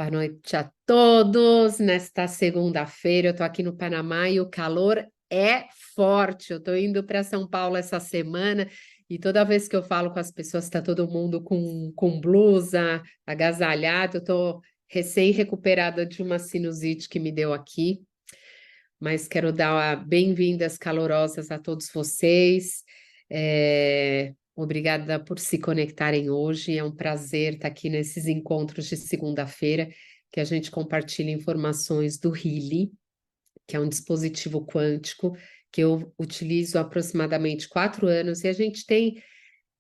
Boa noite a todos. Nesta segunda-feira, eu estou aqui no Panamá e o calor é forte. Eu estou indo para São Paulo essa semana e toda vez que eu falo com as pessoas, está todo mundo com blusa, agasalhado. Eu estou recém-recuperada de uma sinusite que me deu aqui, mas quero dar bem-vindas calorosas a todos vocês. Obrigada por se conectarem hoje. É um prazer estar aqui nesses encontros de segunda-feira, que a gente compartilha informações do Healy, que é um dispositivo quântico que eu utilizo há aproximadamente 4 anos, e a gente tem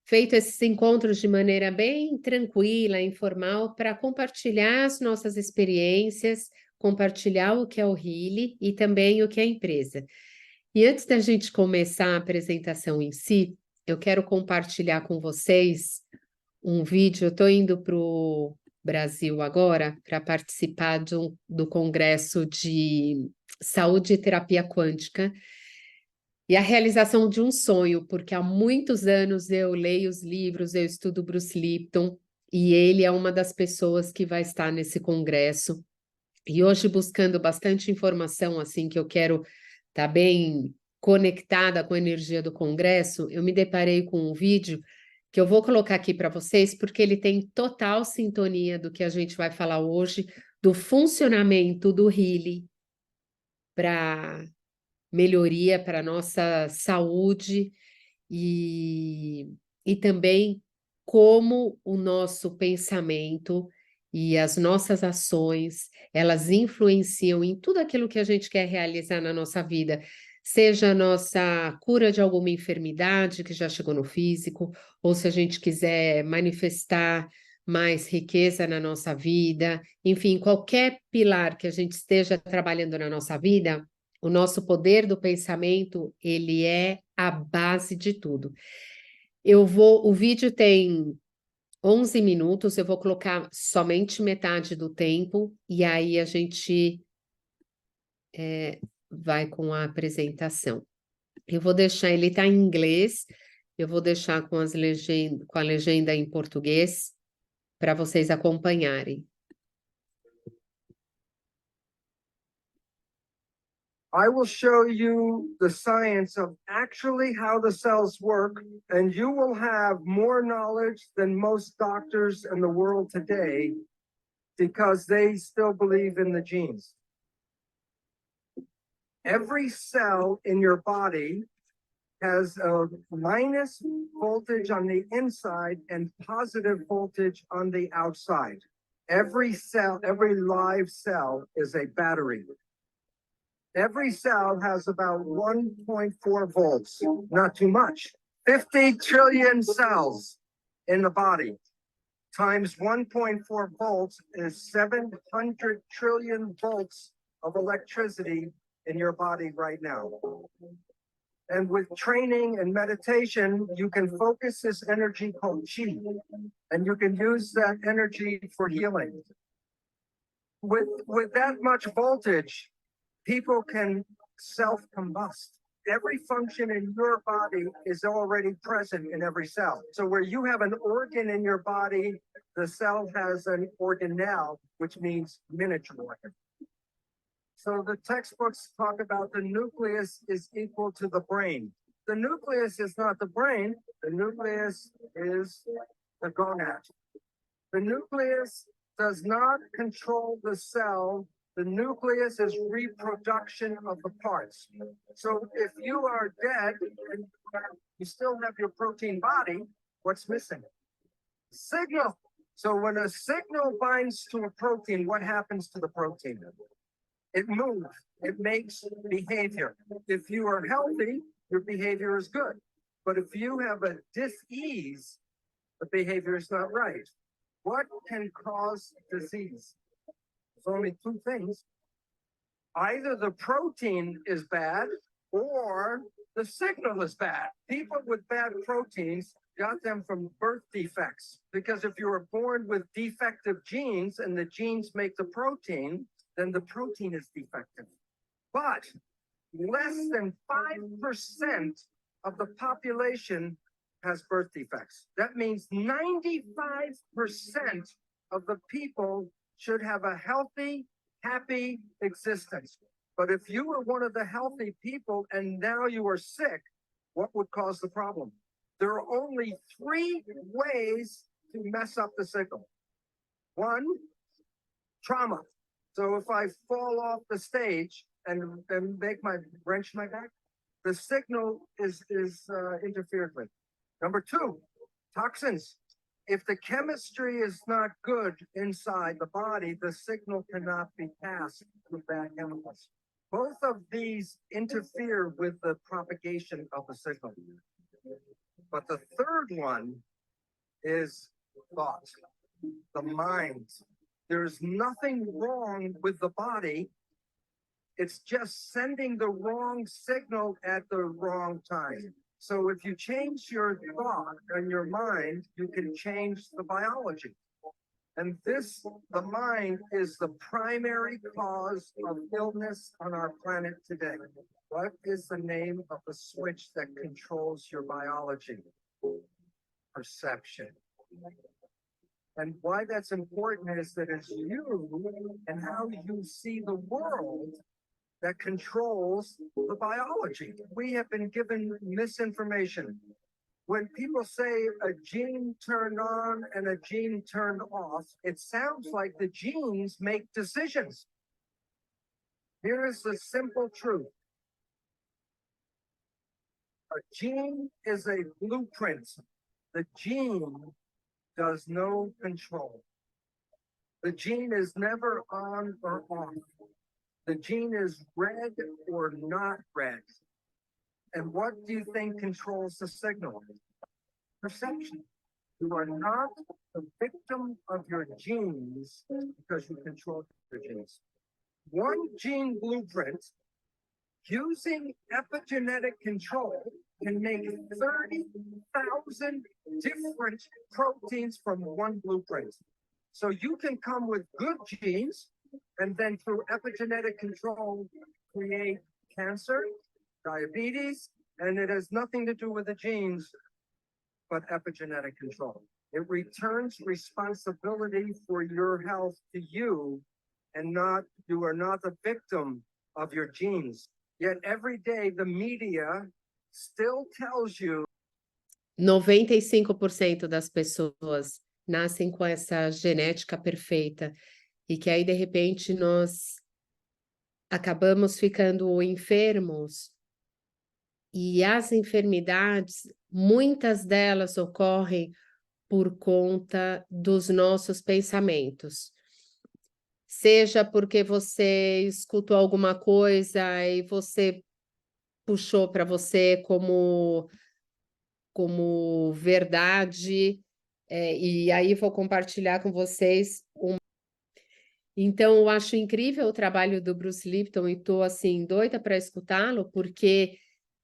feito esses encontros de maneira bem tranquila, informal, para compartilhar as nossas experiências, compartilhar o que é o Healy e também o que é a empresa. E antes da gente começar a apresentação em si, eu quero compartilhar com vocês um vídeo. Eu estou indo para o Brasil agora para participar do Congresso de Saúde e Terapia Quântica e a realização de um sonho, porque há muitos anos eu leio os livros, eu estudo Bruce Lipton e ele é uma das pessoas que vai estar nesse congresso. E hoje, buscando bastante informação, assim, que eu quero estar bem conectada com a energia do Congresso, eu me deparei com um vídeo que eu vou colocar aqui para vocês, porque ele tem total sintonia do que a gente vai falar hoje, do funcionamento do Healy para melhoria, para a nossa saúde e também como o nosso pensamento e as nossas ações, elas influenciam em tudo aquilo que a gente quer realizar na nossa vida, seja a nossa cura de alguma enfermidade que já chegou no físico, ou se a gente quiser manifestar mais riqueza na nossa vida, enfim, qualquer pilar que a gente esteja trabalhando na nossa vida, o nosso poder do pensamento, ele é a base de tudo. O vídeo tem 11 minutos, eu vou colocar somente metade do tempo, e aí a gente vai com a apresentação. Eu vou deixar, ele está em inglês, eu vou deixar com a legenda em português, para vocês acompanharem. I will show you the science of actually how the cells work, and you will have more knowledge than most doctors in the world today because they still believe in the genes. Every cell in your body has a minus voltage on the inside and positive voltage on the outside. Every cell, every live cell is a battery. Every cell has about 1.4 volts, not too much. 50 trillion cells in the body times 1.4 volts is 700 trillion volts of electricity in your body right now. And with training and meditation, you can focus this energy called chi, and you can use that energy for healing. With that much voltage, people can self-combust. Every function in your body is already present in every cell. So where you have an organ in your body, the cell has an organelle, which means miniature organ. So the textbooks talk about the nucleus is equal to the brain. The nucleus is not the brain. The nucleus is the gonad. The nucleus does not control the cell. The nucleus is reproduction of the parts. So if you are dead and you still have your protein body, what's missing? Signal. So when a signal binds to a protein, what happens to the protein? It moves. It makes behavior. If you are healthy, your behavior is good. But if you have a dis-ease, the behavior is not right. What can cause disease? There's only two things. Either the protein is bad or the signal is bad. People with bad proteins got them from birth defects, because if you were born with defective genes and the genes make the protein, then the protein is defective. But less than 5% of the population has birth defects. That means 95% of the people should have a healthy, happy existence. But if you were one of the healthy people and now you are sick, what would cause the problem? There are only 3 ways to mess up the signal. 1, trauma. So if I fall off the stage and wrench my back, the signal is interfered with. Number 2, toxins. If the chemistry is not good inside the body, the signal cannot be passed through bad chemicals. Both of these interfere with the propagation of the signal. But the third one is thought, the mind. There's nothing wrong with the body. It's just sending the wrong signal at the wrong time. So if you change your thought and your mind, you can change the biology. And the mind is the primary cause of illness on our planet today. What is the name of the switch that controls your biology? Perception. And why that's important is that it's you and how you see the world that controls the biology. We have been given misinformation. When people say a gene turned on and a gene turned off, it sounds like the genes make decisions. Here is the simple truth. A gene is a blueprint. The gene does no control. The gene is never on or off. The gene is red or not red. And what do you think controls the signal? Perception. You are not the victim of your genes because you control your genes. One gene blueprint using epigenetic control can make 30,000 different proteins from one blueprint. So you can come with good genes and then through epigenetic control create cancer, diabetes, and it has nothing to do with the genes, but epigenetic control. It returns responsibility for your health to you, and you are not the victim of your genes. Yet every day the media still tells you 95% das pessoas nascem com essa genética perfeita e que aí de repente nós acabamos ficando enfermos. E as enfermidades, muitas delas ocorrem por conta dos nossos pensamentos. Seja porque você escutou alguma coisa e você puxou para você como verdade, e aí vou compartilhar com vocês. Então, eu acho incrível o trabalho do Bruce Lipton e estou assim, doida para escutá-lo, porque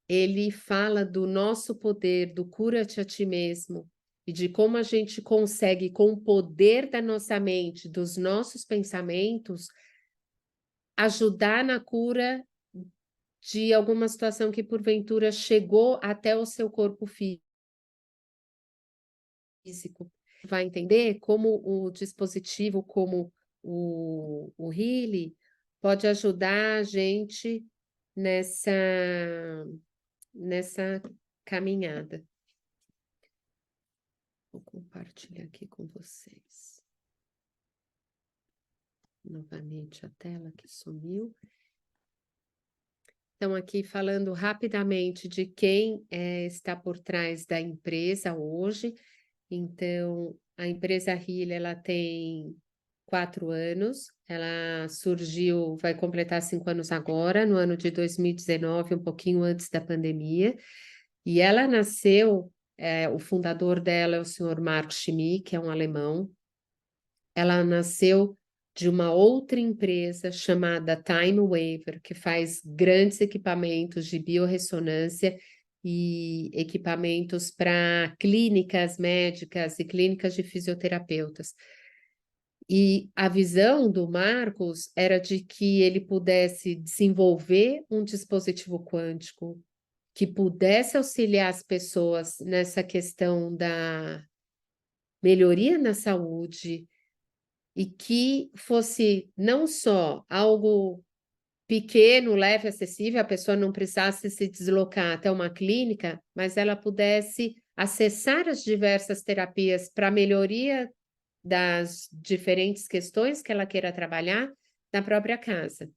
ele fala do nosso poder, do cura-te a ti mesmo, e de como a gente consegue, com o poder da nossa mente, dos nossos pensamentos, ajudar na cura de alguma situação que, porventura, chegou até o seu corpo físico. Vai entender como o dispositivo, como o Healy, pode ajudar a gente nessa caminhada. Vou compartilhar aqui com vocês. Novamente a tela que sumiu. Então, aqui falando rapidamente de quem está por trás da empresa hoje. Então, a empresa Healy, ela tem 4 anos, ela surgiu, vai completar 5 anos agora, no ano de 2019, um pouquinho antes da pandemia, e ela nasceu, o fundador dela é o senhor Mark Chemie, que é um alemão. Ela nasceu de uma outra empresa chamada Time Waver, que faz grandes equipamentos de biorressonância e equipamentos para clínicas médicas e clínicas de fisioterapeutas. E a visão do Marcos era de que ele pudesse desenvolver um dispositivo quântico que pudesse auxiliar as pessoas nessa questão da melhoria na saúde, e que fosse não só algo pequeno, leve, acessível, a pessoa não precisasse se deslocar até uma clínica, mas ela pudesse acessar as diversas terapias para melhoria das diferentes questões que ela queira trabalhar na própria casa.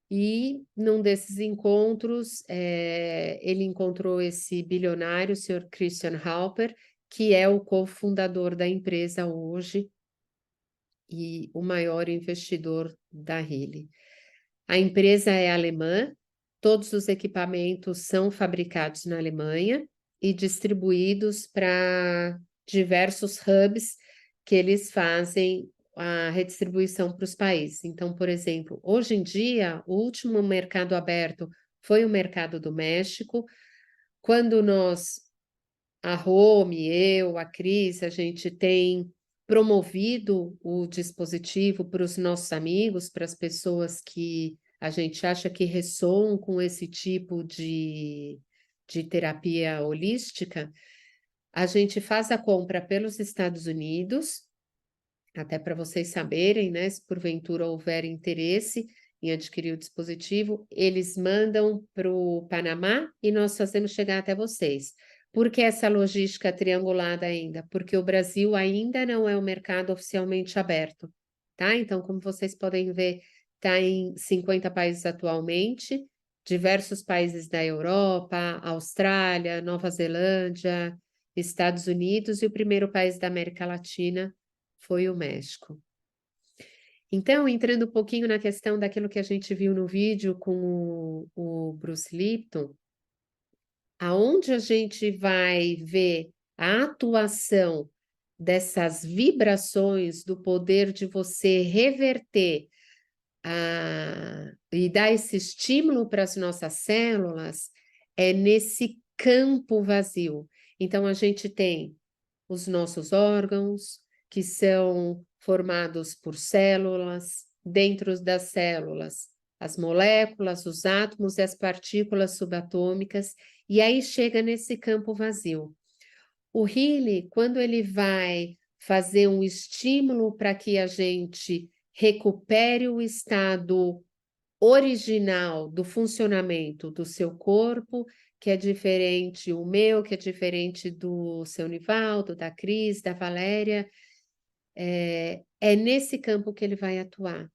E num desses encontros, ele encontrou esse bilionário, o senhor Christian Halper, que é o cofundador da empresa hoje e o maior investidor da Healy. A empresa é alemã, todos os equipamentos são fabricados na Alemanha e distribuídos para diversos hubs que eles fazem a redistribuição para os países. Então, por exemplo, hoje em dia, o último mercado aberto foi o mercado do México. Quando nós, a Rome, eu, a Cris, a gente tem promovido o dispositivo para os nossos amigos, para as pessoas que a gente acha que ressoam com esse tipo de terapia holística, a gente faz a compra pelos Estados Unidos, até para vocês saberem, né, se porventura houver interesse em adquirir o dispositivo, eles mandam para o Panamá e nós fazemos chegar até vocês. Por que essa logística triangulada ainda? Porque o Brasil ainda não é um mercado oficialmente aberto, tá? Então, como vocês podem ver, está em 50 países atualmente, diversos países da Europa, Austrália, Nova Zelândia, Estados Unidos, e o primeiro país da América Latina foi o México. Então, entrando um pouquinho na questão daquilo que a gente viu no vídeo com o Bruce Lipton, aonde a gente vai ver a atuação dessas vibrações do poder de você reverter e dar esse estímulo para as nossas células, é nesse campo vazio. Então, a gente tem os nossos órgãos, que são formados por células, dentro das células, as moléculas, os átomos e as partículas subatômicas, e aí chega nesse campo vazio. O Healy, quando ele vai fazer um estímulo para que a gente recupere o estado original do funcionamento do seu corpo, que é diferente o meu, que é diferente do seu Nivaldo, da Cris, da Valéria, é nesse campo que ele vai atuar.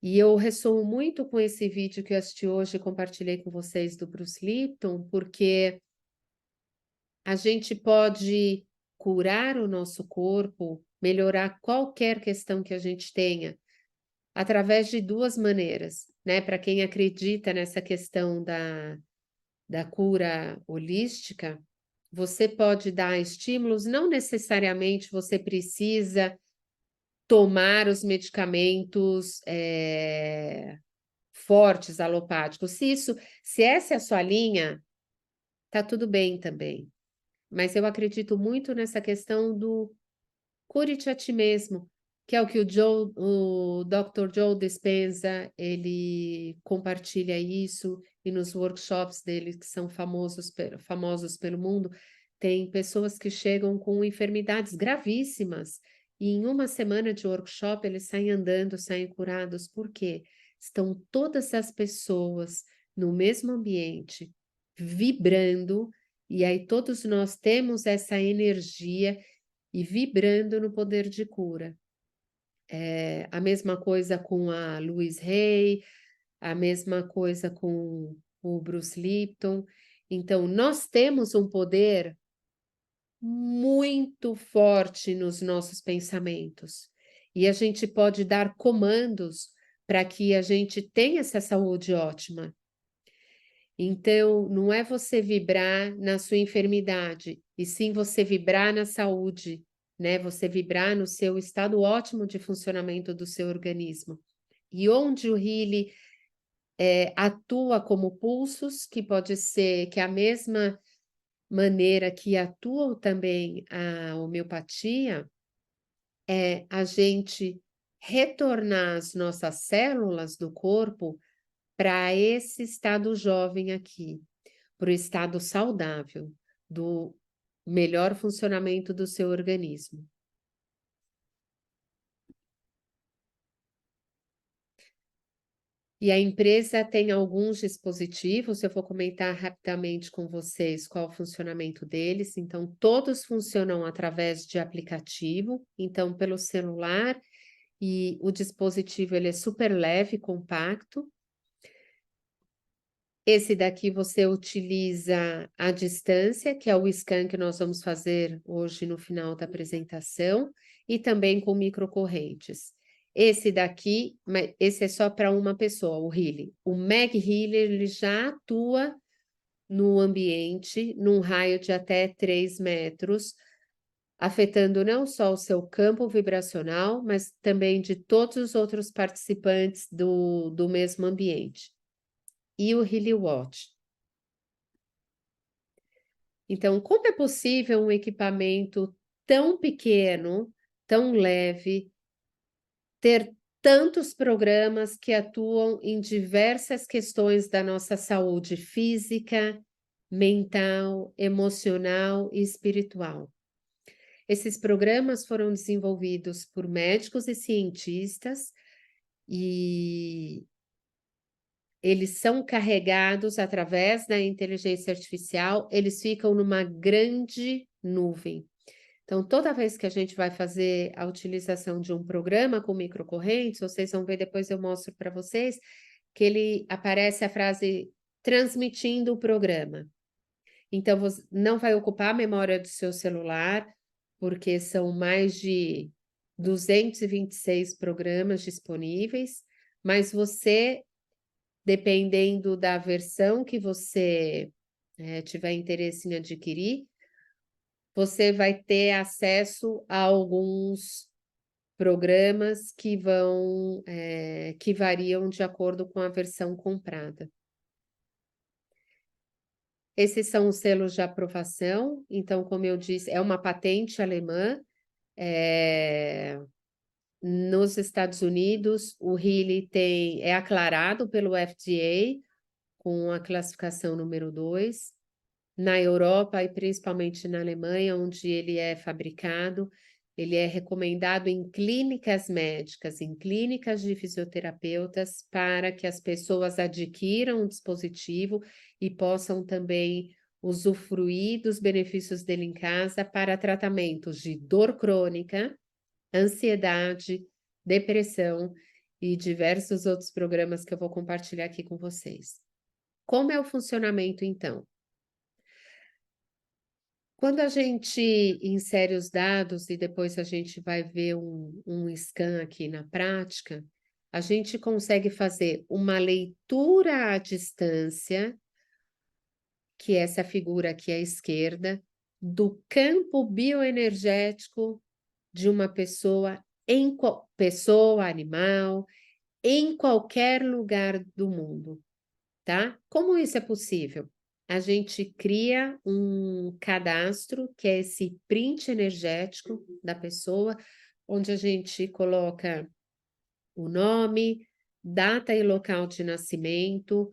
E eu ressoo muito com esse vídeo que eu assisti hoje e compartilhei com vocês do Bruce Lipton, porque a gente pode curar o nosso corpo, melhorar qualquer questão que a gente tenha, através de duas maneiras, né? Para quem acredita nessa questão da cura holística, você pode dar estímulos, não necessariamente você precisa tomar os medicamentos fortes, alopáticos. Se essa é a sua linha, tá tudo bem também. Mas eu acredito muito nessa questão do cure-te a ti mesmo, que é o que o Dr. Joe Dispenza, ele compartilha isso, e nos workshops dele, que são famosos pelo mundo, tem pessoas que chegam com enfermidades gravíssimas, e em uma semana de workshop eles saem andando, saem curados. Por quê? Estão todas as pessoas no mesmo ambiente, vibrando, e aí todos nós temos essa energia e vibrando no poder de cura. A mesma coisa com a Louise Hay, a mesma coisa com o Bruce Lipton. Então, nós temos um poder muito forte nos nossos pensamentos e a gente pode dar comandos para que a gente tenha essa saúde ótima. Então, não é você vibrar na sua enfermidade, e sim você vibrar na saúde, né? Você vibrar no seu estado ótimo de funcionamento do seu organismo. E onde o Healy atua como pulsos, que pode ser que é a mesma maneira que atua também a homeopatia, é a gente retornar as nossas células do corpo para esse estado jovem aqui, para o estado saudável, do melhor funcionamento do seu organismo. E a empresa tem alguns dispositivos, eu vou comentar rapidamente com vocês qual é o funcionamento deles. Então, todos funcionam através de aplicativo, então pelo celular, e o dispositivo ele é super leve, compacto. Esse daqui você utiliza à distância, que é o scan que nós vamos fazer hoje no final da apresentação, e também com microcorrentes. Esse daqui, esse é só para uma pessoa, o Healy. O Mag Healer, ele já atua no ambiente, num raio de até 3 metros, afetando não só o seu campo vibracional, mas também de todos os outros participantes do mesmo ambiente. E o Healy Watch. Então, como é possível um equipamento tão pequeno, tão leve, ter tantos programas que atuam em diversas questões da nossa saúde física, mental, emocional e espiritual? Esses programas foram desenvolvidos por médicos e cientistas e eles são carregados através da inteligência artificial, eles ficam numa grande nuvem. Então, toda vez que a gente vai fazer a utilização de um programa com microcorrentes, vocês vão ver, depois eu mostro para vocês, que ele aparece a frase transmitindo o programa. Então, você não vai ocupar a memória do seu celular, porque são mais de 226 programas disponíveis, mas você, dependendo da versão que você tiver interesse em adquirir, você vai ter acesso a alguns programas que que variam de acordo com a versão comprada. Esses são os selos de aprovação, então, como eu disse, é uma patente alemã. Nos Estados Unidos, o Healy é aclarado pelo FDA com a classificação número 2. Na Europa e principalmente na Alemanha, onde ele é fabricado, ele é recomendado em clínicas médicas, em clínicas de fisioterapeutas, para que as pessoas adquiram o dispositivo e possam também usufruir dos benefícios dele em casa para tratamentos de dor crônica, ansiedade, depressão e diversos outros programas que eu vou compartilhar aqui com vocês. Como é o funcionamento, então? Quando a gente insere os dados e depois a gente vai ver um scan aqui na prática, a gente consegue fazer uma leitura à distância, que é essa figura aqui à esquerda, do campo bioenergético de uma pessoa, pessoa, animal, em qualquer lugar do mundo, tá? Como isso é possível? A gente cria um cadastro, que é esse print energético da pessoa, onde a gente coloca o nome, data e local de nascimento,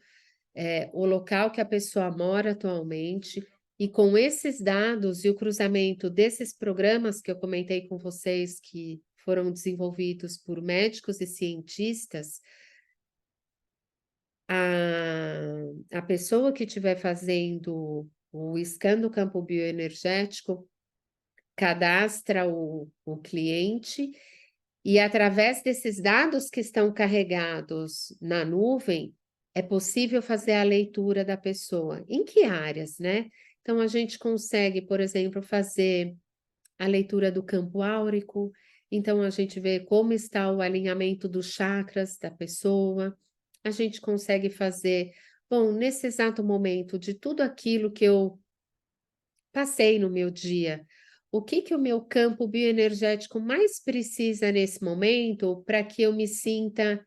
o local que a pessoa mora atualmente, e com esses dados e o cruzamento desses programas que eu comentei com vocês, que foram desenvolvidos por médicos e cientistas, a pessoa que estiver fazendo o scan do campo bioenergético cadastra o cliente e, através desses dados que estão carregados na nuvem, é possível fazer a leitura da pessoa. Em que áreas, né? Então, a gente consegue, por exemplo, fazer a leitura do campo áurico, então a gente vê como está o alinhamento dos chakras da pessoa, a gente consegue fazer, bom, nesse exato momento, de tudo aquilo que eu passei no meu dia, o que o meu campo bioenergético mais precisa nesse momento para que eu me sinta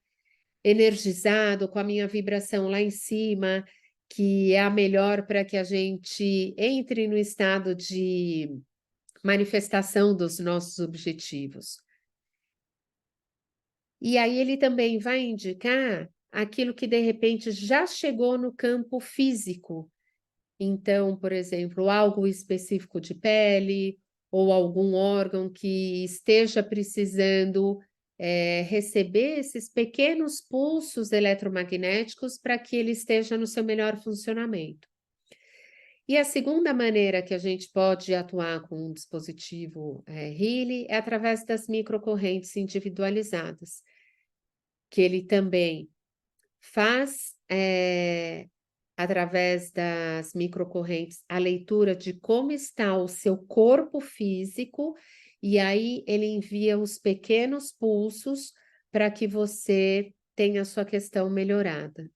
energizado, com a minha vibração lá em cima, que é a melhor para que a gente entre no estado de manifestação dos nossos objetivos. E aí ele também vai indicar aquilo que de repente já chegou no campo físico. Então, por exemplo, algo específico de pele ou algum órgão que esteja precisando receber esses pequenos pulsos eletromagnéticos para que ele esteja no seu melhor funcionamento. E a segunda maneira que a gente pode atuar com um dispositivo Healy é através das microcorrentes individualizadas, que ele também faz, através das microcorrentes, a leitura de como está o seu corpo físico, e aí ele envia os pequenos pulsos para que você tenha a sua questão melhorada.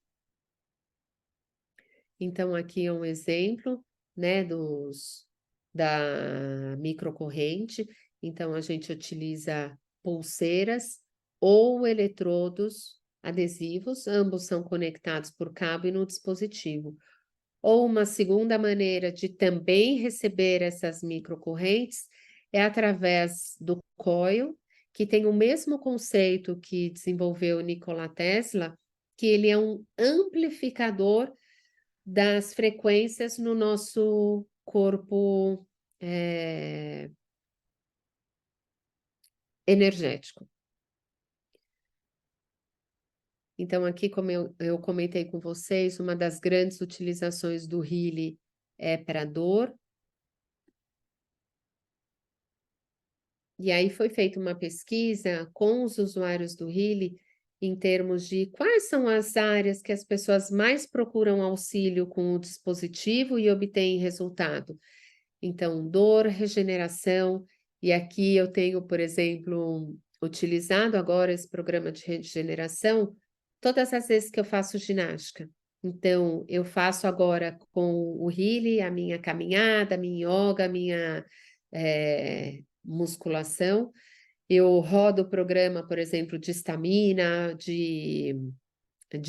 Então, aqui é um exemplo, né, da microcorrente. Então, a gente utiliza pulseiras ou eletrodos adesivos, ambos são conectados por cabo e no dispositivo. Ou uma segunda maneira de também receber essas microcorrentes é através do coil, que tem o mesmo conceito que desenvolveu Nikola Tesla, que ele é um amplificador das frequências no nosso corpo energético. Então, aqui, como eu comentei com vocês, uma das grandes utilizações do Healy é para dor. E aí foi feita uma pesquisa com os usuários do Healy em termos de quais são as áreas que as pessoas mais procuram auxílio com o dispositivo e obtêm resultado. Então, dor, regeneração, e aqui eu tenho, por exemplo, utilizado agora esse programa de regeneração todas as vezes que eu faço ginástica. Então, eu faço agora com o Healy a minha caminhada, a minha yoga, a minha musculação. Eu rodo o programa, por exemplo, de estamina, de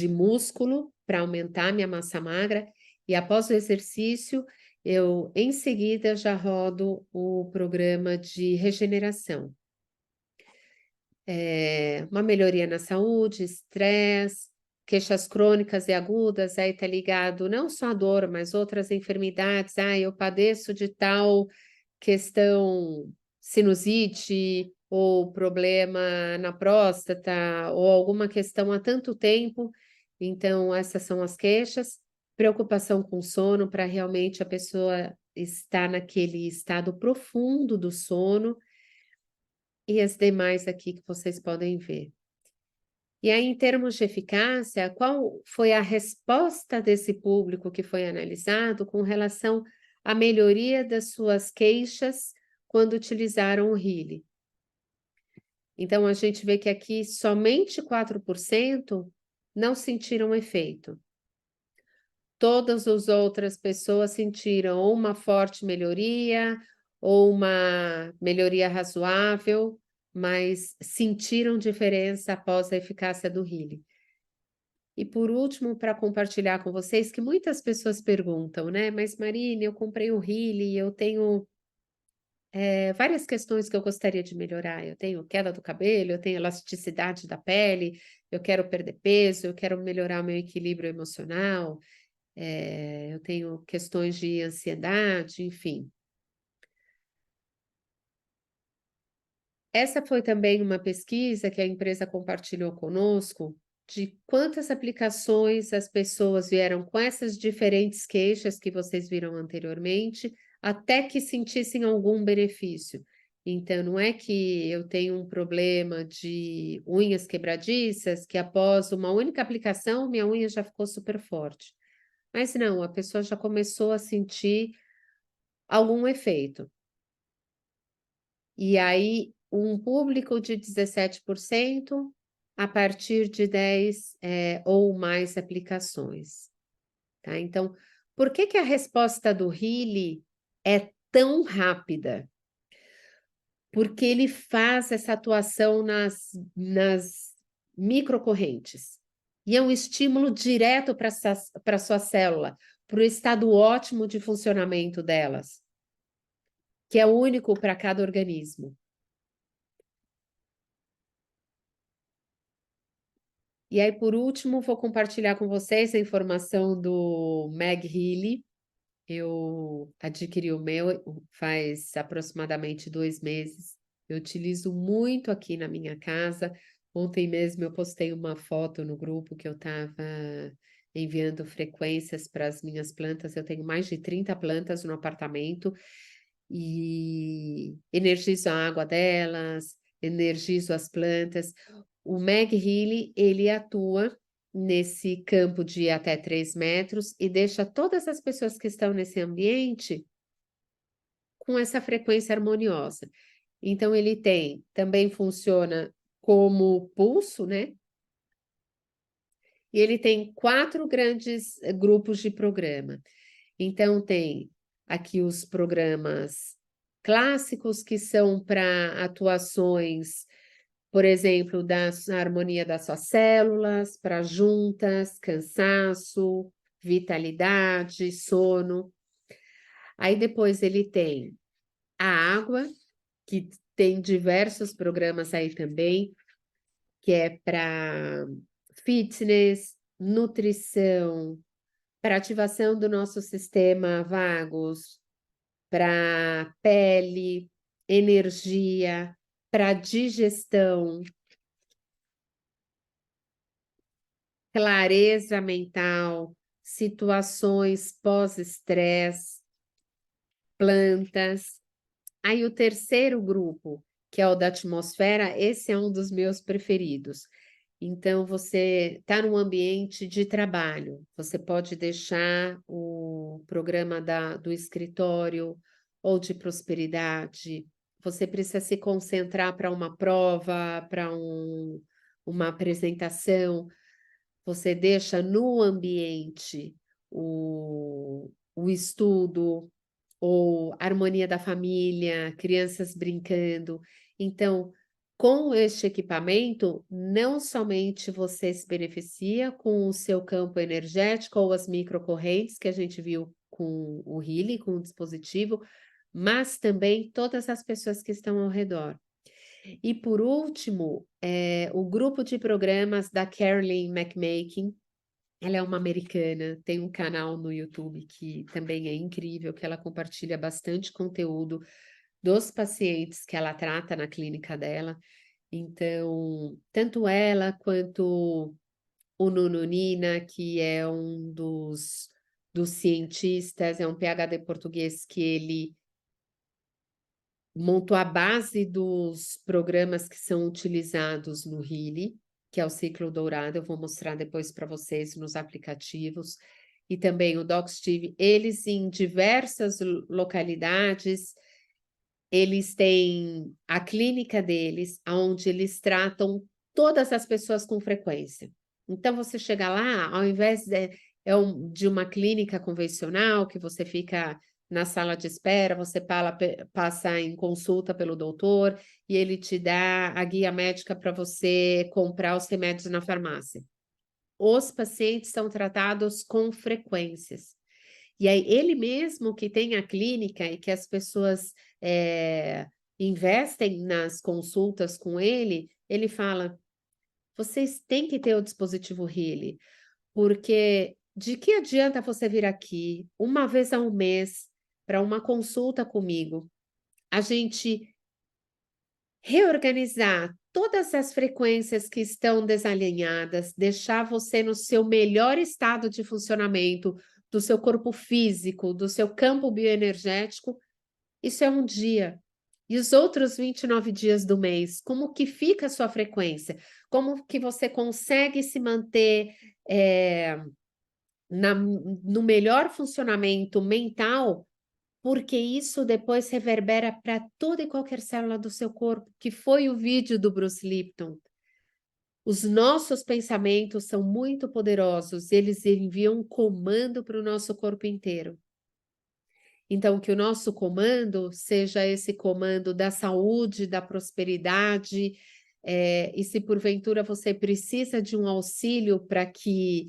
músculo, para aumentar minha massa magra, e após o exercício, eu em seguida já rodo o programa de regeneração. Uma melhoria na saúde, estresse, queixas crônicas e agudas, aí tá ligado não só a dor, mas outras enfermidades. Eu padeço de tal questão, sinusite, ou problema na próstata, ou alguma questão há tanto tempo. Então, essas são as queixas. Preocupação com sono, para realmente a pessoa estar naquele estado profundo do sono, e as demais aqui que vocês podem ver. E aí, em termos de eficácia, qual foi a resposta desse público que foi analisado com relação à melhoria das suas queixas quando utilizaram o Healy? Então, a gente vê que aqui somente 4% não sentiram efeito. Todas as outras pessoas sentiram ou uma forte melhoria, ou uma melhoria razoável, mas sentiram diferença após a eficácia do Healy. E por último, para compartilhar com vocês, que muitas pessoas perguntam, né? Mas Marine, eu comprei o Healy, eu tenho várias questões que eu gostaria de melhorar. Eu tenho queda do cabelo, eu tenho elasticidade da pele, eu quero perder peso, eu quero melhorar o meu equilíbrio emocional, eu tenho questões de ansiedade, enfim. Essa foi também uma pesquisa que a empresa compartilhou conosco, de quantas aplicações as pessoas vieram com essas diferentes queixas que vocês viram anteriormente, até que sentissem algum benefício. Então, não é que eu tenho um problema de unhas quebradiças, que após uma única aplicação, minha unha já ficou super forte. Mas não, a pessoa já começou a sentir algum efeito. E aí, um público de 17% a partir de 10 ou mais aplicações. Tá? Então, por que a resposta do Healy é tão rápida? Porque ele faz essa atuação nas microcorrentes. E é um estímulo direto para a sua célula, para o estado ótimo de funcionamento delas, que é único para cada organismo. E aí, por último, vou compartilhar com vocês a informação do Meg Healy. Eu adquiri o meu faz aproximadamente 2 meses. eu utilizo muito aqui na minha casa. Ontem mesmo eu postei uma foto no grupo que eu estava enviando frequências para as minhas plantas. Eu tenho mais de 30 plantas no apartamento e energizo a água delas, energizo as plantas. O Meg Healy, ele atua nesse campo de até 3 metros e deixa todas as pessoas que estão nesse ambiente com essa frequência harmoniosa. Então, ele também funciona como pulso, né? E ele tem 4 grandes grupos de programa. Então, tem aqui os programas clássicos, que são para atuações, por exemplo, da harmonia das suas células, para juntas, cansaço, vitalidade, sono. Aí depois ele tem a água, que tem diversos programas aí também, que é para fitness, nutrição, para ativação do nosso sistema vagus, para pele, energia, para digestão, clareza mental, situações pós-estresse, plantas. Aí o terceiro grupo, que é o da atmosfera, esse é um dos meus preferidos. Então, você está num ambiente de trabalho, você pode deixar o programa do escritório ou de prosperidade, você precisa se concentrar para uma prova, para uma apresentação, você deixa no ambiente o estudo, ou harmonia da família, crianças brincando. Então, com este equipamento, não somente você se beneficia com o seu campo energético ou as microcorrentes que a gente viu com o Healy, com o dispositivo, mas também todas as pessoas que estão ao redor. E por último, o grupo de programas da Carolyn McMakin. Ela é uma americana, tem um canal no YouTube que também é incrível, que ela compartilha bastante conteúdo dos pacientes que ela trata na clínica dela. Então, tanto ela quanto o Nuno Nina, que é um dos cientistas, é um PhD português que ele montou a base dos programas que são utilizados no Healy, que é o ciclo dourado. Eu vou mostrar depois para vocês nos aplicativos. E também o Doc Steve, eles em diversas localidades, eles têm a clínica deles, onde eles tratam todas as pessoas com frequência. Então, você chega lá, ao invés de uma clínica convencional, que você fica na sala de espera, você passa em consulta pelo doutor e ele te dá a guia médica para você comprar os remédios na farmácia. Os pacientes são tratados com frequências. E aí, ele mesmo que tem a clínica e que as pessoas investem nas consultas com ele, ele fala, vocês têm que ter o dispositivo Healy, porque de que adianta você vir aqui uma vez ao mês para uma consulta comigo, a gente reorganizar todas as frequências que estão desalinhadas, deixar você no seu melhor estado de funcionamento, do seu corpo físico, do seu campo bioenergético, isso é um dia. E os outros 29 dias do mês, como que fica a sua frequência? Como que você consegue se manter no melhor funcionamento mental, porque isso depois reverbera para toda e qualquer célula do seu corpo, que foi o vídeo do Bruce Lipton. Os nossos pensamentos são muito poderosos, eles enviam um comando para o nosso corpo inteiro. Então, que o nosso comando seja esse comando da saúde, da prosperidade, e se porventura você precisa de um auxílio para que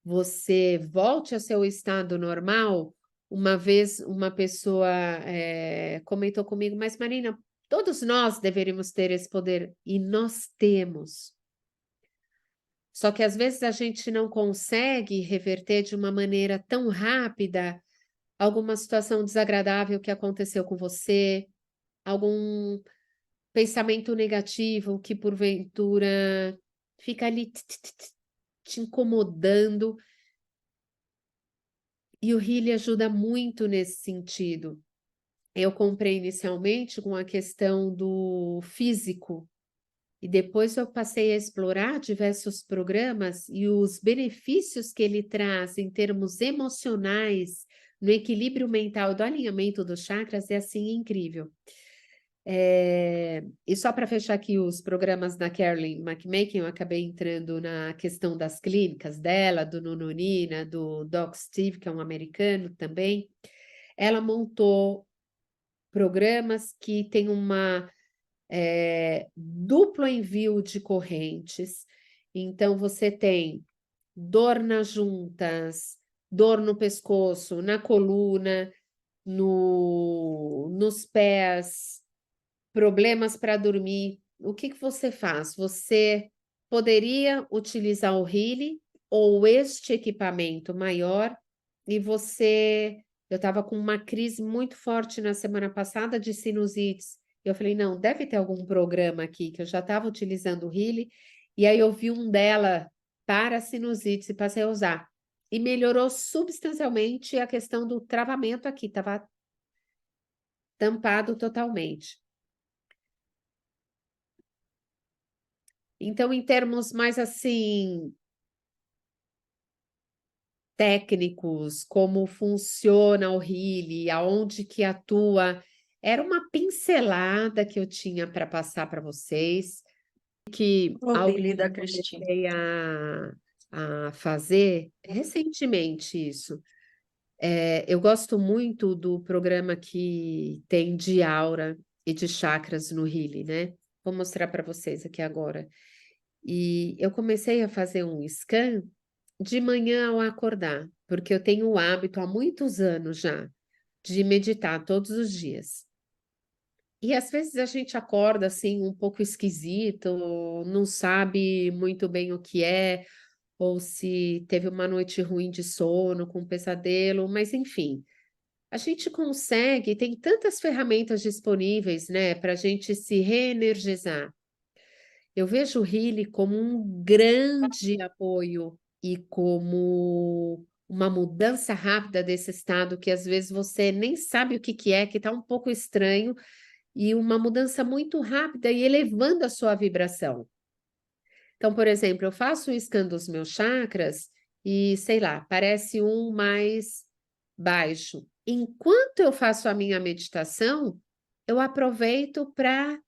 você volte ao seu estado normal. Uma vez uma pessoa comentou comigo, mas Marina, todos nós deveríamos ter esse poder, e nós temos. Só que às vezes a gente não consegue reverter de uma maneira tão rápida alguma situação desagradável que aconteceu com você, algum pensamento negativo que porventura fica ali te incomodando. E o Healy ajuda muito nesse sentido. Eu comprei inicialmente com a questão do físico, e depois eu passei a explorar diversos programas e os benefícios que ele traz em termos emocionais, no equilíbrio mental do alinhamento dos chakras, é assim incrível. E só para fechar aqui os programas da Carolyn McMakin, eu acabei entrando na questão das clínicas dela, do Nononina, do Doc Steve, que é um americano também. Ela montou programas que têm uma duplo envio de correntes. Então, você tem dor nas juntas, dor no pescoço, na coluna, nos pés, problemas para dormir. O que você faz? Você poderia utilizar o Healy ou este equipamento maior e você... Eu estava com uma crise muito forte na semana passada de sinusites. Eu falei, não, deve ter algum programa aqui, que eu já estava utilizando o Healy, e aí eu vi um dela para sinusites e passei a usar. E melhorou substancialmente a questão do travamento aqui, estava tampado totalmente. Então, em termos mais assim, técnicos, como funciona o Healy, aonde que atua, era uma pincelada que eu tinha para passar para vocês, que O algo Healy que da eu Cristina. comecei a fazer recentemente isso. Eu gosto muito do programa que tem de aura e de chakras no Healy, né? Vou mostrar para vocês aqui agora. E eu comecei a fazer um scan de manhã ao acordar, porque eu tenho o hábito há muitos anos já de meditar todos os dias. E às vezes a gente acorda assim um pouco esquisito, não sabe muito bem o que é, ou se teve uma noite ruim de sono, com pesadelo, mas enfim, a gente consegue, tem tantas ferramentas disponíveis, né, para a gente se reenergizar. Eu vejo o Healy como um grande apoio e como uma mudança rápida desse estado que às vezes você nem sabe o que é, que está um pouco estranho, e uma mudança muito rápida e elevando a sua vibração. Então, por exemplo, eu faço um scan dos meus chakras e, sei lá, parece um mais baixo. Enquanto eu faço a minha meditação, eu aproveito para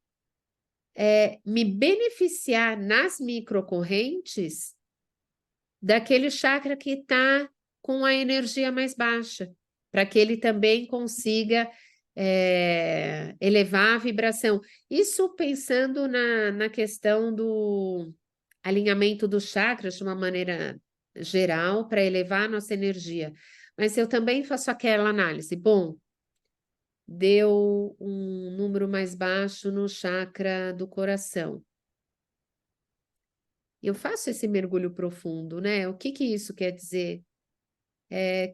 me beneficiar nas microcorrentes daquele chakra que está com a energia mais baixa, para que ele também consiga elevar a vibração. Isso pensando na questão do alinhamento dos chakras de uma maneira geral, para elevar a nossa energia. Mas eu também faço aquela análise. Bom, deu um número mais baixo no chakra do coração. Eu faço esse mergulho profundo, né? O que isso quer dizer?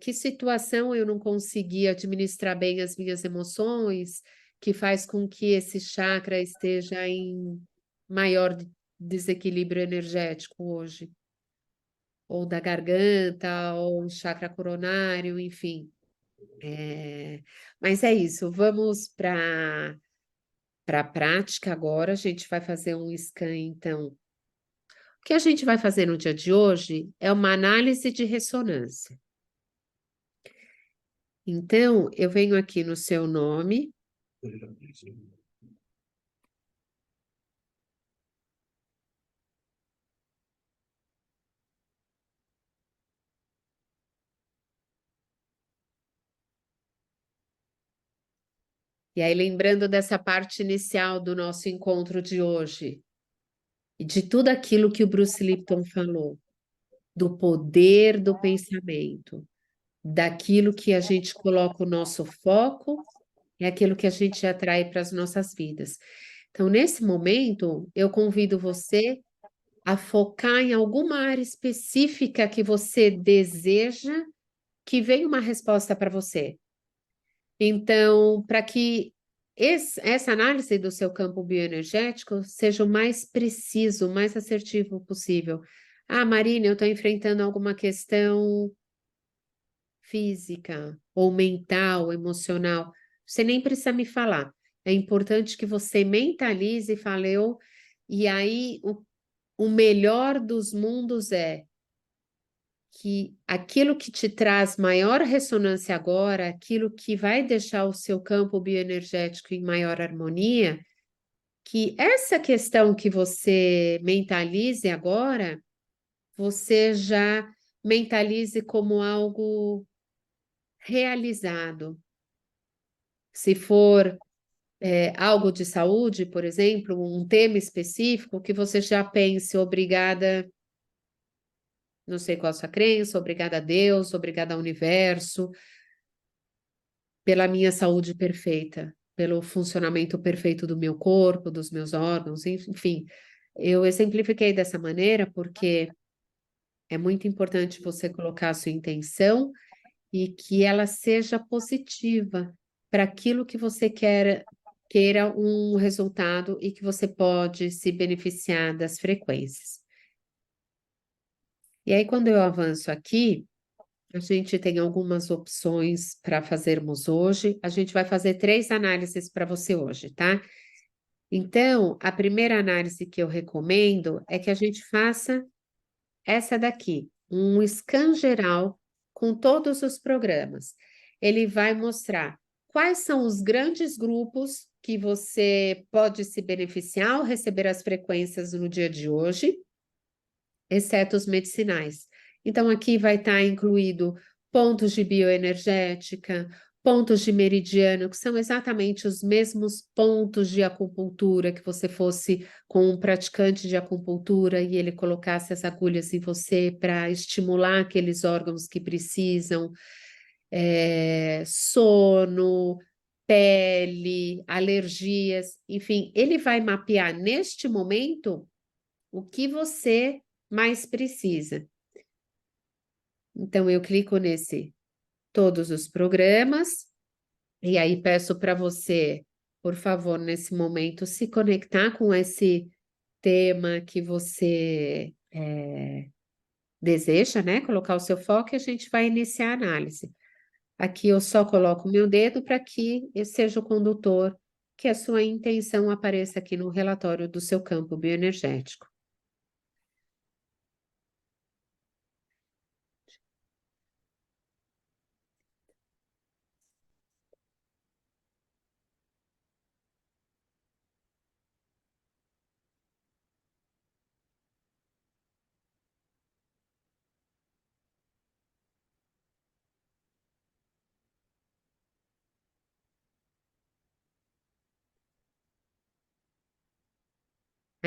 Que situação eu não consegui administrar bem as minhas emoções, que faz com que esse chakra esteja em maior desequilíbrio energético hoje? Ou da garganta, ou chakra coronário, enfim. Mas é isso, vamos para a prática agora. A gente vai fazer um scan, então. O que a gente vai fazer no dia de hoje é uma análise de ressonância. Então, eu venho aqui no seu nome. E aí, lembrando dessa parte inicial do nosso encontro de hoje, e de tudo aquilo que o Bruce Lipton falou, do poder do pensamento, daquilo que a gente coloca o nosso foco, é aquilo que a gente atrai para as nossas vidas. Então, nesse momento, eu convido você a focar em alguma área específica que você deseja que venha uma resposta para você. Então, para que essa análise do seu campo bioenergético seja o mais preciso, o mais assertivo possível. Ah, Marina, eu estou enfrentando alguma questão física, ou mental, emocional. Você nem precisa me falar. É importante que você mentalize e fale, e aí o melhor dos mundos é que aquilo que te traz maior ressonância agora, aquilo que vai deixar o seu campo bioenergético em maior harmonia, que essa questão que você mentalize agora, você já mentalize como algo realizado. Se for algo de saúde, por exemplo, um tema específico, que você já pense, obrigada, não sei qual a sua crença, obrigada a Deus, obrigada ao universo, pela minha saúde perfeita, pelo funcionamento perfeito do meu corpo, dos meus órgãos, enfim. Eu exemplifiquei dessa maneira porque é muito importante você colocar a sua intenção e que ela seja positiva para aquilo que você queira um resultado e que você pode se beneficiar das frequências. E aí, quando eu avanço aqui, a gente tem algumas opções para fazermos hoje. A gente vai fazer 3 análises para você hoje, tá? Então, a primeira análise que eu recomendo é que a gente faça essa daqui, um scan geral com todos os programas. Ele vai mostrar quais são os grandes grupos que você pode se beneficiar ao receber as frequências no dia de hoje, exceto os medicinais. Então, aqui vai estar incluído pontos de bioenergética, pontos de meridiano, que são exatamente os mesmos pontos de acupuntura que você fosse com um praticante de acupuntura e ele colocasse as agulhas em você para estimular aqueles órgãos que precisam, sono, pele, alergias, enfim, ele vai mapear neste momento o que você mais precisa. Então, eu clico nesse todos os programas, e aí peço para você, por favor, nesse momento, se conectar com esse tema que você deseja, né? Colocar o seu foco e a gente vai iniciar a análise. Aqui eu só coloco o meu dedo para que eu seja o condutor, que a sua intenção apareça aqui no relatório do seu campo bioenergético.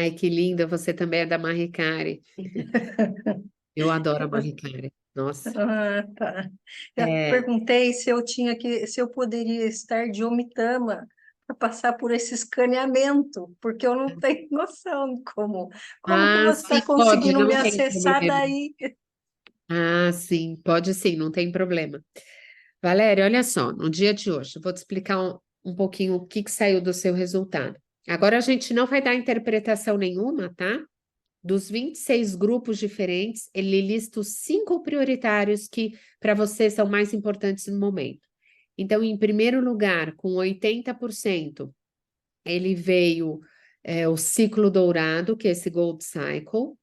Ai, que linda, você também é da Marie Claire. Eu adoro a Marie Claire. Nossa. Ah, tá. Já É, perguntei se eu poderia estar de Omitama para passar por esse escaneamento, porque eu não tenho noção de como que você está sim, pode, conseguindo me não tem acessar problema. daí. Ah, sim, pode sim, não tem problema. Valéria, olha só, no dia de hoje, eu vou te explicar um pouquinho o que saiu do seu resultado. Agora a gente não vai dar interpretação nenhuma, tá? Dos 26 grupos diferentes, ele lista os 5 prioritários que para você são mais importantes no momento. Então, em primeiro lugar, com 80%, ele veio o ciclo dourado, que é esse Gold Cycle.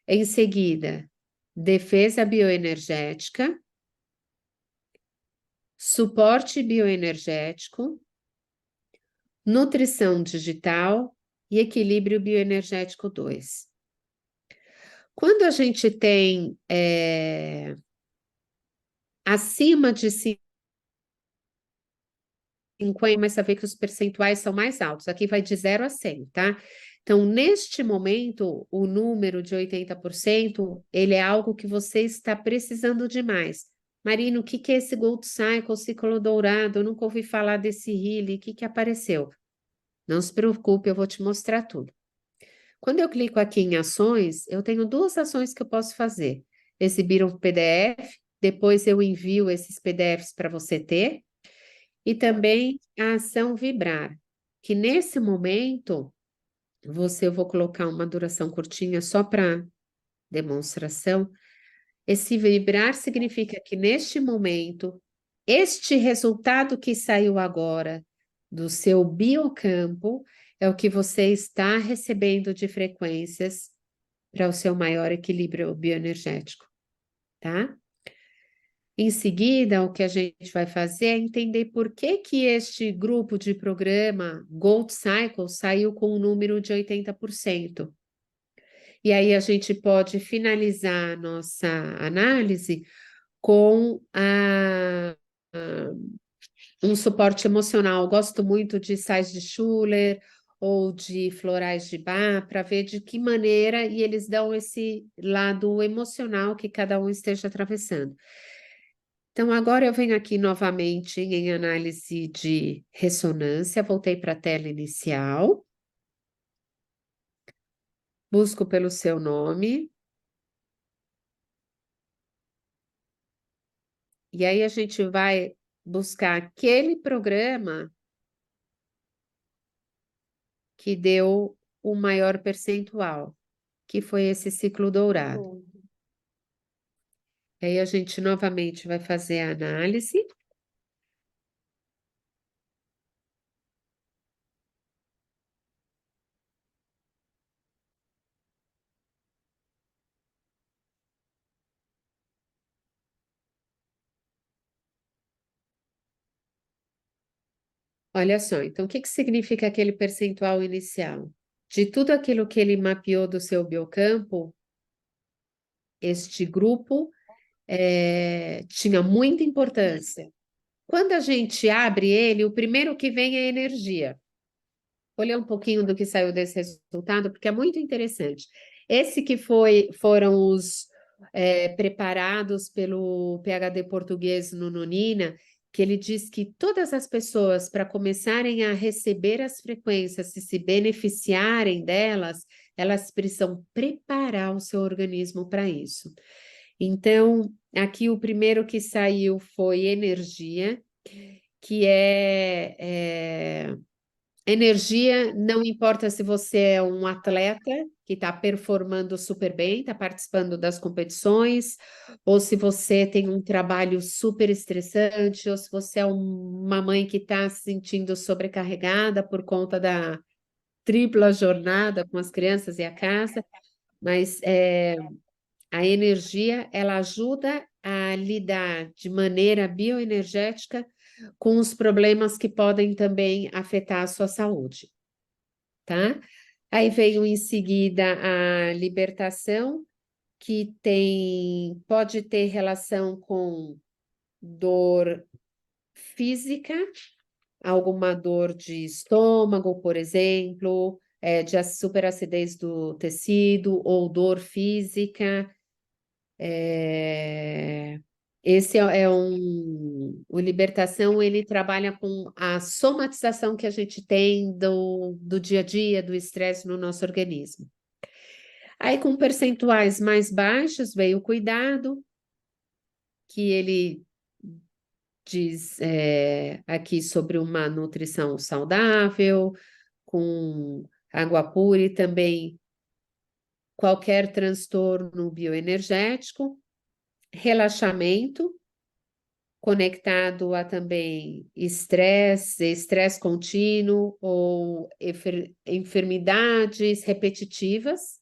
Em seguida, defesa bioenergética, suporte bioenergético, nutrição digital e equilíbrio bioenergético 2. Quando a gente tem acima de 50, começa a ver que os percentuais são mais altos. Aqui vai de 0 a 100, tá? Então, neste momento, o número de 80%, ele é algo que você está precisando demais. Marina, o que é esse Gold Cycle, ciclo dourado? Eu nunca ouvi falar desse Healy, o que apareceu? Não se preocupe, eu vou te mostrar tudo. Quando eu clico aqui em ações, eu tenho 2 ações que eu posso fazer. Exibir um PDF, depois eu envio esses PDFs para você ter, e também a ação vibrar, que nesse momento, eu vou colocar uma duração curtinha só para demonstração. Esse vibrar significa que neste momento, este resultado que saiu agora do seu biocampo é o que você está recebendo de frequências para o seu maior equilíbrio bioenergético, tá? Em seguida, o que a gente vai fazer é entender por que que este grupo de programa Gold Cycle saiu com um número de 80%. E aí a gente pode finalizar a nossa análise com um suporte emocional. Eu gosto muito de sais de Schuller ou de florais de Bach para ver de que maneira e eles dão esse lado emocional que cada um esteja atravessando. Então, agora eu venho aqui novamente em análise de ressonância, voltei para a tela inicial, busco pelo seu nome, e aí a gente vai buscar aquele programa que deu o maior percentual, que foi esse ciclo dourado. Aí a gente novamente vai fazer a análise. Olha só, então o que que significa aquele percentual inicial? De tudo aquilo que ele mapeou do seu biocampo, este grupo tinha muita importância. Quando a gente abre ele, o primeiro que vem é a energia. Olha um pouquinho do que saiu desse resultado, porque é muito interessante. Esse que foram os preparados pelo PhD português no Nonina, que ele diz que todas as pessoas, para começarem a receber as frequências e se beneficiarem delas, elas precisam preparar o seu organismo para isso. Então, aqui o primeiro que saiu foi energia, que energia, não importa se você é um atleta que está performando super bem, está participando das competições, ou se você tem um trabalho super estressante, ou se você é uma mãe que está se sentindo sobrecarregada por conta da tripla jornada com as crianças e a casa, mas a energia, ela ajuda a lidar de maneira bioenergética com os problemas que podem também afetar a sua saúde, tá? Aí veio em seguida a libertação, que pode ter relação com dor física, alguma dor de estômago, por exemplo, de superacidez do tecido ou dor física. Esse o Libertação, ele trabalha com a somatização que a gente tem do dia a dia, do estresse no nosso organismo. Aí, com percentuais mais baixos, veio o cuidado, que ele diz aqui sobre uma nutrição saudável, com água pura e também qualquer transtorno bioenergético, relaxamento, conectado a também estresse contínuo ou enfermidades repetitivas,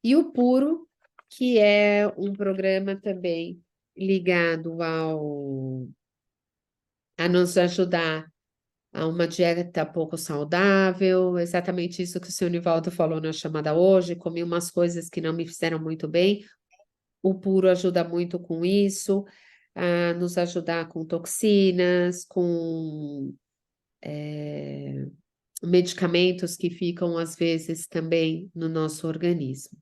e o Puro, que é um programa também ligado a nos ajudar a uma dieta pouco saudável, exatamente isso que o senhor Nivaldo falou na chamada hoje, comi umas coisas que não me fizeram muito bem. O Puro ajuda muito com isso, a nos ajudar com toxinas, com medicamentos que ficam, às vezes, também no nosso organismo.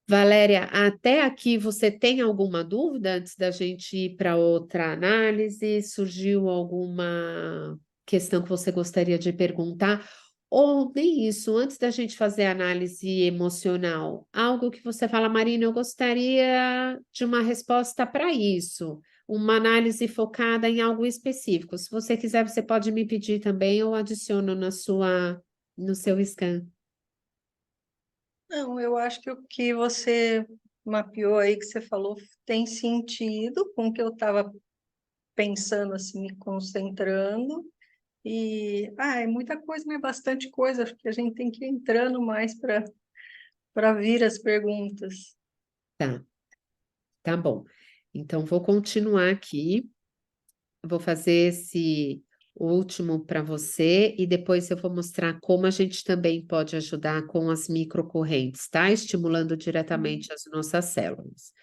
Valéria, até aqui você tem alguma dúvida antes da gente ir para outra análise? Surgiu alguma questão que você gostaria de perguntar? Ou nem isso, antes da gente fazer a análise emocional, algo que você fala, Marina, eu gostaria de uma resposta para isso. uma análise focada em algo específico. Se você quiser, você pode me pedir também, eu adiciono no seu scan. Não, eu acho que o que você mapeou aí, que você falou, tem sentido com o que eu estava pensando, assim, me concentrando. E, é muita coisa, mas bastante coisa. Acho que a gente tem que ir entrando mais para vir as perguntas. Tá, tá bom. Então, vou continuar aqui. Vou fazer esse último para você e depois eu vou mostrar como a gente também pode ajudar com as microcorrentes, tá? Estimulando diretamente as nossas células.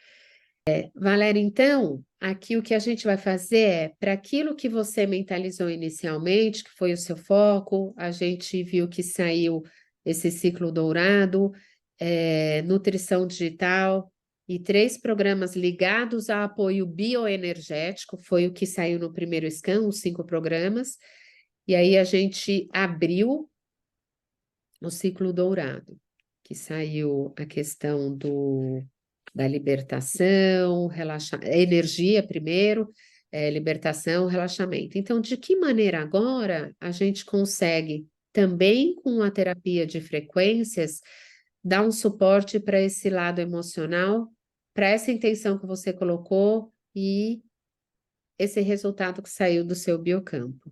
Valéria, então, aqui o que a gente vai fazer é, para aquilo que você mentalizou inicialmente, que foi o seu foco, a gente viu que saiu esse ciclo dourado, nutrição digital e 3 programas ligados a apoio bioenergético, foi o que saiu no primeiro scan, os 5 programas, e aí a gente abriu o ciclo dourado, que saiu a questão da libertação, energia primeiro, libertação, relaxamento. Então, de que maneira agora a gente consegue, também com a terapia de frequências, dar um suporte para esse lado emocional, para essa intenção que você colocou e esse resultado que saiu do seu biocampo?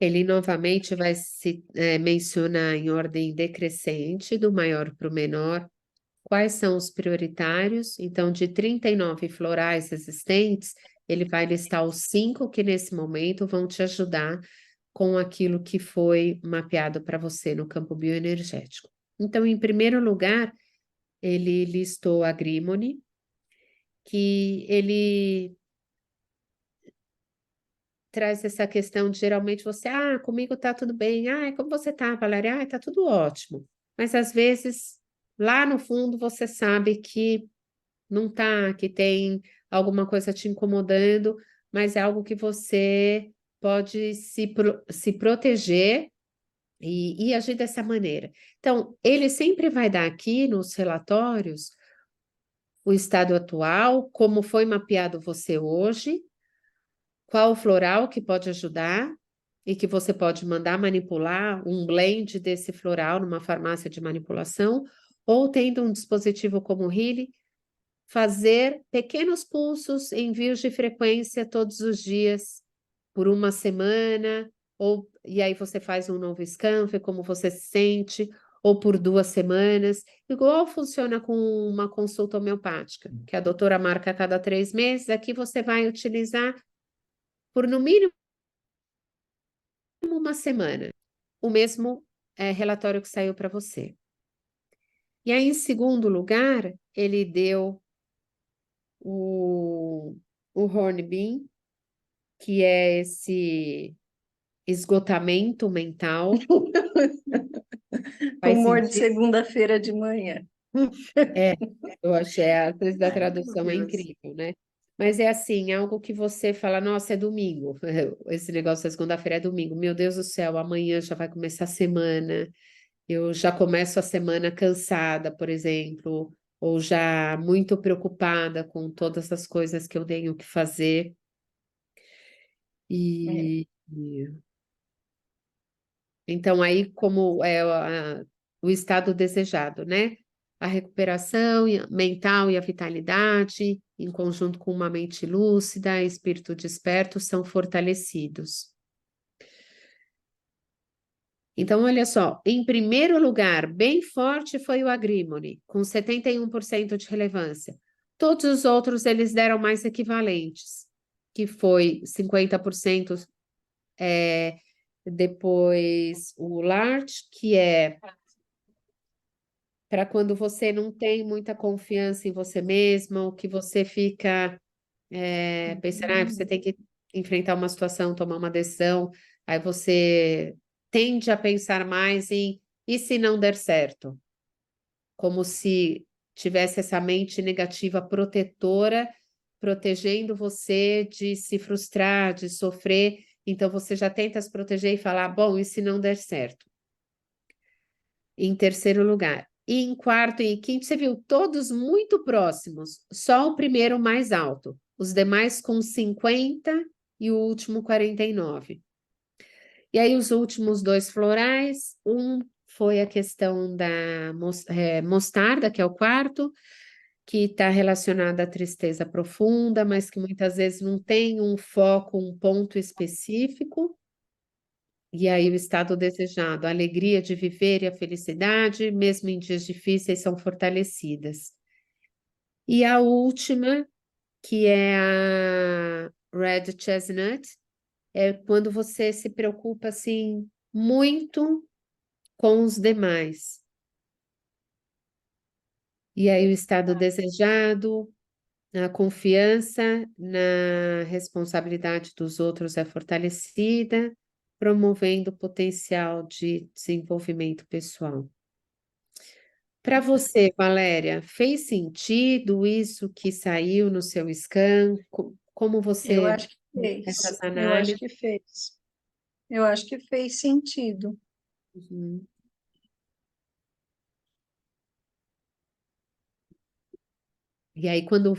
Ele novamente vai se mencionar em ordem decrescente, do maior para o menor, quais são os prioritários. Então, de 39 florais existentes, ele vai listar os 5 que nesse momento vão te ajudar com aquilo que foi mapeado para você no campo bioenergético. Então, em primeiro lugar, ele listou a Grimone, que ele traz essa questão de geralmente você, comigo tá tudo bem, como você tá, Valéria? Tá tudo ótimo. Mas às vezes, lá no fundo, você sabe que não tá, que tem alguma coisa te incomodando, mas é algo que você pode se proteger e agir dessa maneira. Então, ele sempre vai dar aqui nos relatórios o estado atual, como foi mapeado você hoje, qual o floral que pode ajudar e que você pode mandar manipular um blend desse floral numa farmácia de manipulação, ou tendo um dispositivo como o Healy, fazer pequenos pulsos, envios de frequência todos os dias, por uma semana, e aí você faz um novo scan, vê como você se sente, ou por 2 semanas, igual funciona com uma consulta homeopática, que a doutora marca a cada 3 meses, aqui você vai utilizar por no mínimo uma semana, o mesmo relatório que saiu para você. E aí, em segundo lugar, ele deu o Hornbeam, que é esse esgotamento mental. Faz Humor de sentido? segunda-feira de manhã. Eu achei a atriz da Ai, meu tradução é Deus. incrível, né? Mas é assim, algo que você fala, nossa, é domingo. Esse negócio da segunda-feira é domingo. Meu Deus do céu, amanhã já vai começar a semana. Eu já começo a semana cansada, por exemplo, ou já muito preocupada com todas as coisas que eu tenho que fazer. É. Então, aí, como é o estado desejado, né? A recuperação mental e a vitalidade, em conjunto com uma mente lúcida, espírito desperto, são fortalecidos. Então, olha só, em primeiro lugar, bem forte foi o Agrimony, com 71% de relevância. Todos os outros, eles deram mais equivalentes, que foi 50% Depois o large, que é para quando você não tem muita confiança em você mesma, ou que você fica pensando, você tem que enfrentar uma situação, tomar uma decisão, aí você tende a pensar mais em e se não der certo? Como se tivesse essa mente negativa protetora, protegendo você de se frustrar, de sofrer. Então você já tenta se proteger e falar, bom, e se não der certo? Em terceiro lugar. E em quarto e em quinto, você viu todos muito próximos, só o primeiro mais alto, os demais com 50 e o último 49. E aí os últimos dois florais, um foi a questão da mostarda, que é o quarto, que está relacionada à tristeza profunda, mas que muitas vezes não tem um foco, um ponto específico. E aí o estado desejado, a alegria de viver e a felicidade, mesmo em dias difíceis, são fortalecidas. E a última, que é a Red Chestnut, é quando você se preocupa assim muito com os demais. E aí o estado desejado, a confiança na responsabilidade dos outros é fortalecida, promovendo o potencial de desenvolvimento pessoal. Para você, Valéria, fez sentido isso que saiu no seu scan? Como Eu você acho que essas fez. Eu acho análises? que fez. Eu acho que fez sentido. Uhum. E aí, quando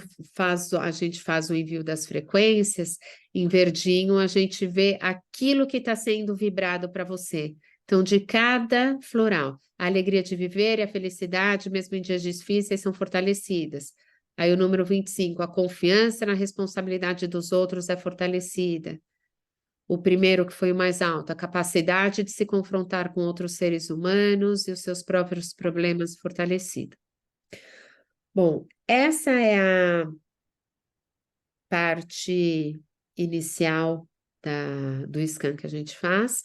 a gente faz o envio das frequências, em verdinho, a gente vê aquilo que está sendo vibrado para você. Então, de cada floral, a alegria de viver e a felicidade, mesmo em dias difíceis, são fortalecidas. Aí, o número 25, a confiança na responsabilidade dos outros é fortalecida. O primeiro, que foi o mais alto, a capacidade de se confrontar com outros seres humanos e os seus próprios problemas fortalecida. Bom, essa é a parte inicial do scan que a gente faz.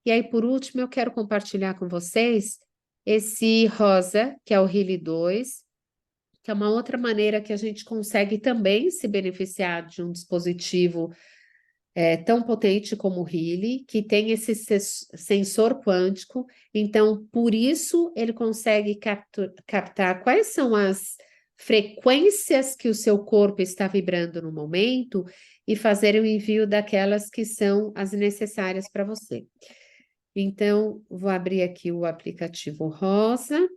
E aí, por último, eu quero compartilhar com vocês esse rosa, que é o Healy 2, que é uma outra maneira que a gente consegue também se beneficiar de um dispositivo tão potente como o Healy, que tem esse sensor quântico. Então, por isso, ele consegue captar quais são as frequências que o seu corpo está vibrando no momento e fazer o envio daquelas que são as necessárias para você. Então, vou abrir aqui o aplicativo rosa.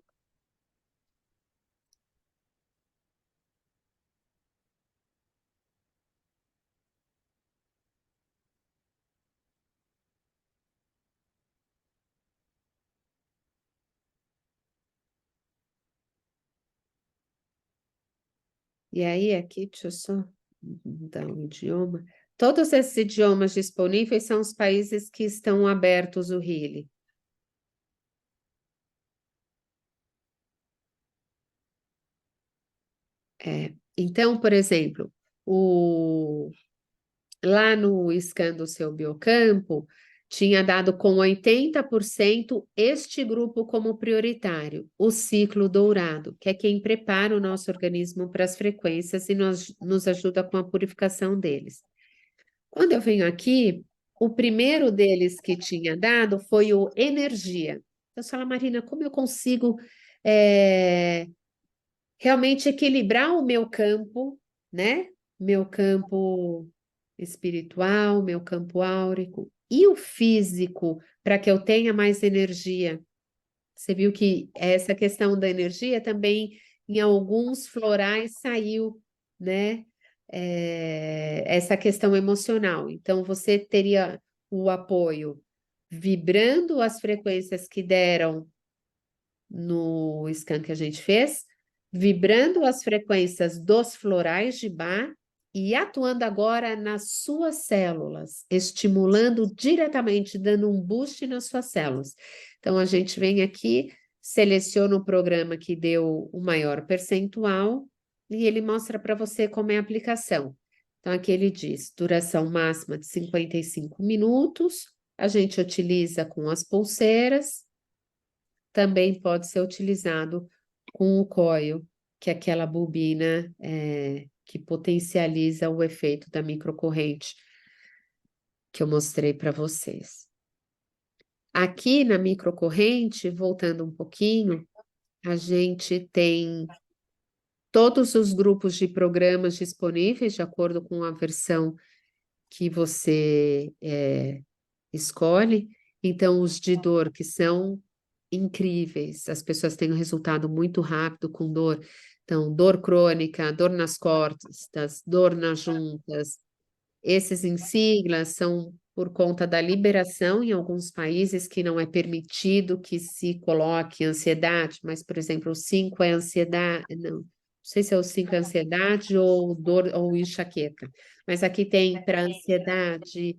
E aí, aqui, deixa eu só mudar o idioma. Todos esses idiomas disponíveis são os países que estão abertos o Healy. Então, por exemplo, lá no scan do seu biocampo, tinha dado com 80% este grupo como prioritário, o ciclo dourado, que é quem prepara o nosso organismo para as frequências e nos ajuda com a purificação deles. Quando eu venho aqui, o primeiro deles que tinha dado foi o energia. Eu falo, Marina, como eu consigo realmente equilibrar o meu campo, né? Meu campo espiritual, meu campo áurico e o físico, para que eu tenha mais energia. Você viu que essa questão da energia também em alguns florais saiu, né? Essa questão emocional. Então, você teria o apoio vibrando as frequências que deram no scan que a gente fez, vibrando as frequências dos florais de Bach e atuando agora nas suas células, estimulando diretamente, dando um boost nas suas células. Então, a gente vem aqui, seleciona o programa que deu o maior percentual e ele mostra para você como é a aplicação. Então, aqui ele diz, duração máxima de 55 minutos, A gente utiliza com as pulseiras, também pode ser utilizado com o coil, que é aquela bobina que potencializa o efeito da microcorrente que eu mostrei para vocês. Aqui na microcorrente, voltando um pouquinho, a gente tem todos os grupos de programas disponíveis, de acordo com a versão que você escolhe. Então, os de dor, que são incríveis, as pessoas têm um resultado muito rápido com dor. Então, dor crônica, dor nas costas, dor nas juntas. Esses em siglas são por conta da liberação em alguns países que não é permitido que se coloque ansiedade, mas, por exemplo, o 5 é ansiedade, não sei se é o 5 é ansiedade ou dor ou enxaqueca, mas aqui tem para ansiedade,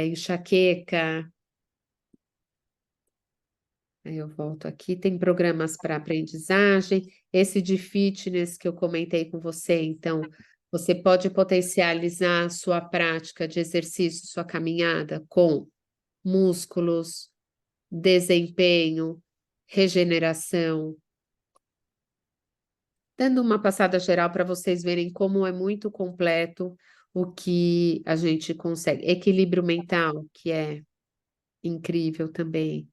enxaqueca. Aí eu volto aqui, tem programas para aprendizagem, esse de fitness que eu comentei com você, então você pode potencializar a sua prática de exercício, sua caminhada com músculos, desempenho, regeneração. Dando uma passada geral para vocês verem como é muito completo o que a gente consegue. Equilíbrio mental, que é incrível também,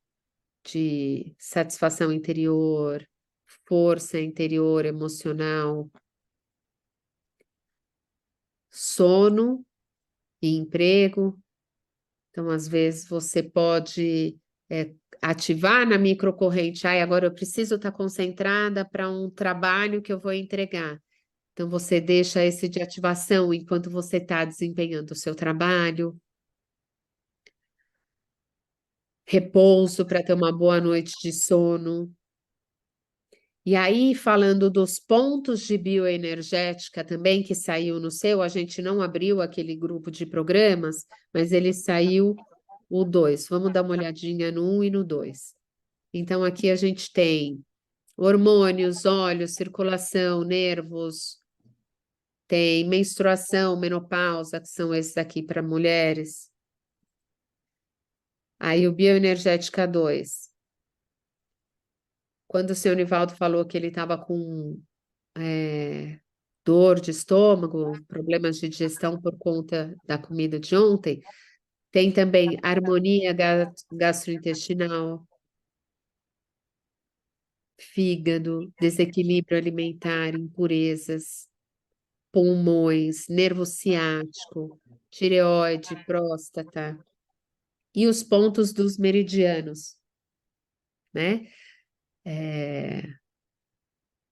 de satisfação interior, força interior, emocional, sono e emprego. Então, às vezes, você pode ativar na microcorrente. Agora eu preciso estar concentrada para um trabalho que eu vou entregar. Então, você deixa esse de ativação enquanto você está desempenhando o seu trabalho. Repouso para ter uma boa noite de sono. E aí, falando dos pontos de bioenergética também, que saiu no seu, a gente não abriu aquele grupo de programas, mas ele saiu o 2. Vamos dar uma olhadinha no 1 e no 2. Então, aqui a gente tem hormônios, olhos, circulação, nervos, tem menstruação, menopausa, que são esses aqui para mulheres. Aí o bioenergética 2. Quando o seu Nivaldo falou que ele estava com dor de estômago, problemas de digestão por conta da comida de ontem, tem também harmonia gastrointestinal, fígado, desequilíbrio alimentar, impurezas, pulmões, nervo ciático, tireoide, próstata e os pontos dos meridianos, né?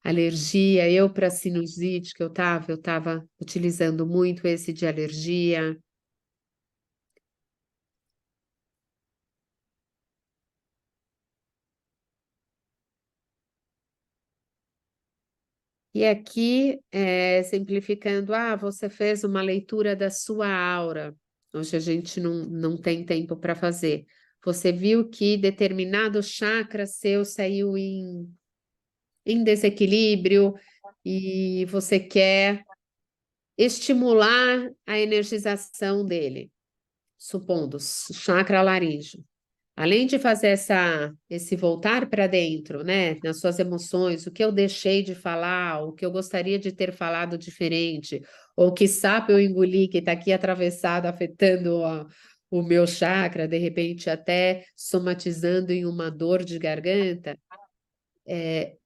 Alergia, eu para sinusite que eu estava utilizando muito esse de alergia. E aqui, simplificando, você fez uma leitura da sua aura. Hoje a gente não tem tempo para fazer. Você viu que determinado chakra seu saiu em desequilíbrio e você quer estimular a energização dele, supondo, chakra laríngeo. Além de fazer esse voltar para dentro, né, nas suas emoções, o que eu deixei de falar, o que eu gostaria de ter falado diferente, ou que sapo eu engoli que está aqui atravessado, afetando o meu chakra, de repente até somatizando em uma dor de garganta,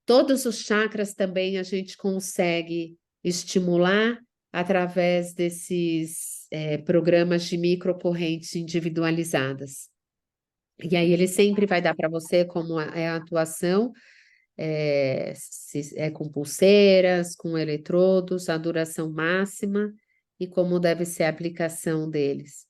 todos os chakras também a gente consegue estimular através desses programas de microcorrentes individualizadas. E aí ele sempre vai dar para você como é a atuação, se é com pulseiras, com eletrodos, a duração máxima e como deve ser a aplicação deles.